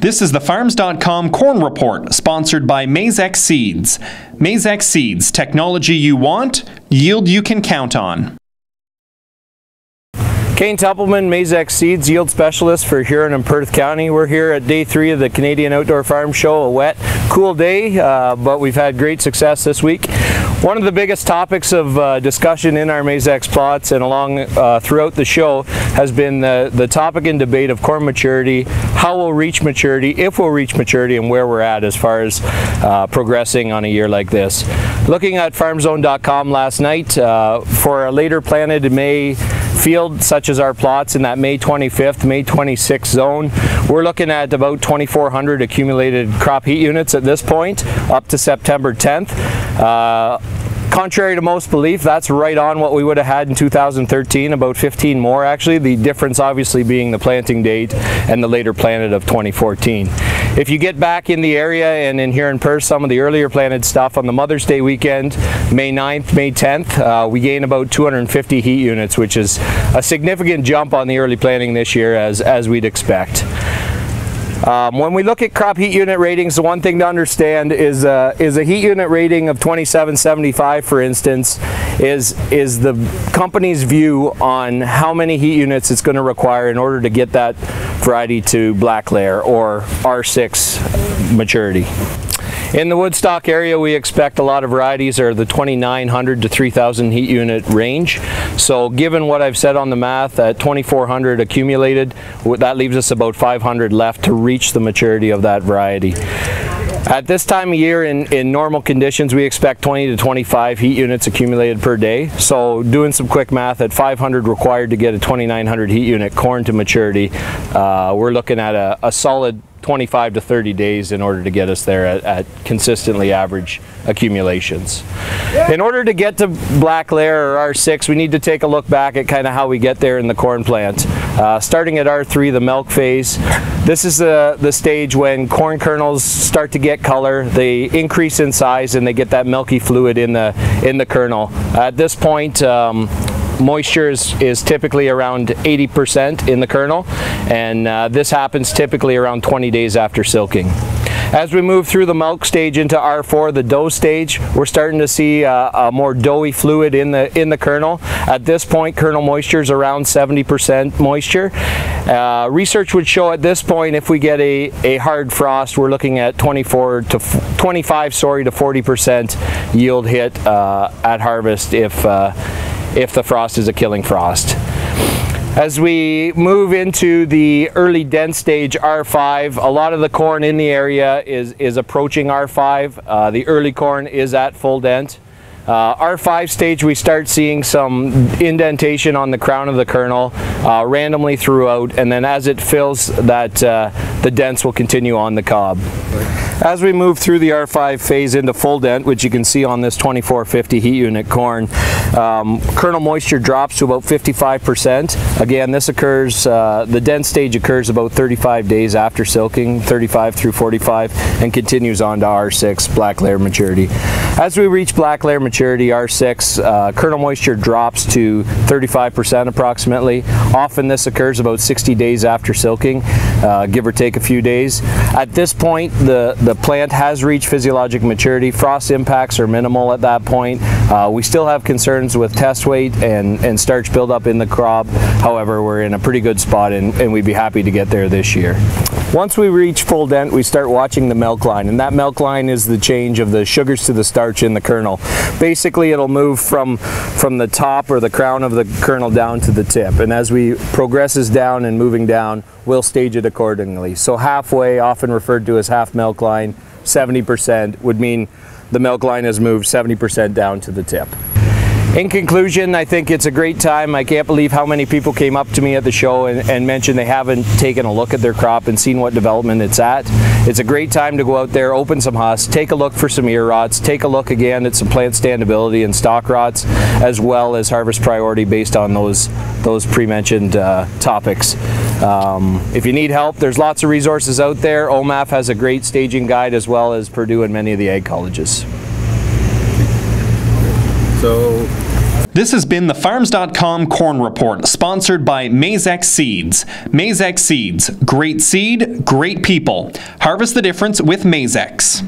This is the Farms.com Corn Report, sponsored by Maizex Seeds. Maizex Seeds, technology you want, yield you can count on. Cain Templeman, Maizex Seeds, yield specialist for Huron and Perth County. We're here at day 3 of the Canadian Outdoor Farm Show, a wet, cool day, but we've had great success this week. One of the biggest topics of discussion in our Maizex plots and throughout the show has been the topic and debate of corn maturity, how we'll reach maturity, if we'll reach maturity, and where we're at as far as progressing on a year like this. Looking at Farms.com last night for a later planted May field such as our plots in that May 25th, May 26th zone, we're looking at about 2,400 accumulated crop heat units at this point, up to September 10th. Contrary to most belief, that's right on what we would have had in 2013, about 15 more actually, the difference obviously being the planting date and the later planted of 2014. If you get back in the area and in here in Perth, some of the earlier planted stuff on the Mother's Day weekend, May 9th, May 10th, we gain about 250 heat units, which is a significant jump on the early planting this year as we'd expect. When we look at crop heat unit ratings, the one thing to understand is a heat unit rating of 2775, for instance, is the company's view on how many heat units it's going to require in order to get that variety to black layer or R6 maturity. In the Woodstock area, we expect a lot of varieties are the 2,900 to 3,000 heat unit range. So given what I've said on the math, at 2,400 accumulated, that leaves us about 500 left to reach the maturity of that variety. At this time of year, in normal conditions, we expect 20 to 25 heat units accumulated per day. So doing some quick math, at 500 required to get a 2,900 heat unit corn to maturity, we're looking at a solid 25 to 30 days in order to get us there at consistently average accumulations. In order to get to black layer or R6, we need to take a look back at kind of how we get there in the corn plant. Starting at R3, the milk phase, this is the stage when corn kernels start to get color, they increase in size, and they get that milky fluid in the kernel. At this point, moisture is typically around 80% in the kernel, and this happens typically around 20 days after silking. As we move through the milk stage into R4, the dough stage, we're starting to see a more doughy fluid in the kernel. At this point, kernel moisture is around 70% moisture. Research would show at this point, if we get a hard frost, we're looking at 25 to 40% yield hit at harvest if the frost is a killing frost. As we move into the early dent stage, R5, a lot of the corn in the area is approaching R5. The early corn is at full dent. R5 stage, we start seeing some indentation on the crown of the kernel randomly throughout, and then as it fills, the dents will continue on the cob. As we move through the R5 phase into full dent, which you can see on this 2450 heat unit corn, kernel moisture drops to about 55%. Again, this occurs, the dent stage occurs about 35 days after silking, 35 through 45, and continues on to R6, black layer maturity. As we reach black layer maturity, R6, kernel moisture drops to 35% approximately. Often this occurs about 60 days after silking, give or take a few days. At this point, the plant has reached physiologic maturity. Frost impacts are minimal at that point. We still have concerns with test weight and starch buildup in the crop. However, we're in a pretty good spot, and we'd be happy to get there this year. Once we reach full dent, we start watching the milk line, and that milk line is the change of the sugars to the starch in the kernel. Basically, it'll move from the top or the crown of the kernel down to the tip, and as we progresses down and moving down, we'll stage it accordingly. So halfway, often referred to as half milk line, 70% would mean the milk line has moved 70% down to the tip. In conclusion, I think it's a great time. I can't believe how many people came up to me at the show and mentioned they haven't taken a look at their crop and seen what development it's at. It's a great time to go out there, open some husks, take a look for some ear rots, take a look again at some plant standability and stalk rots, as well as harvest priority based on those pre-mentioned topics. If you need help, there's lots of resources out there. OMAF has a great staging guide, as well as Purdue and many of the ag colleges. So This has been the Farms.com Corn Report, sponsored by Maizex Seeds. Maizex Seeds, great seed, great people. Harvest the difference with Maizex.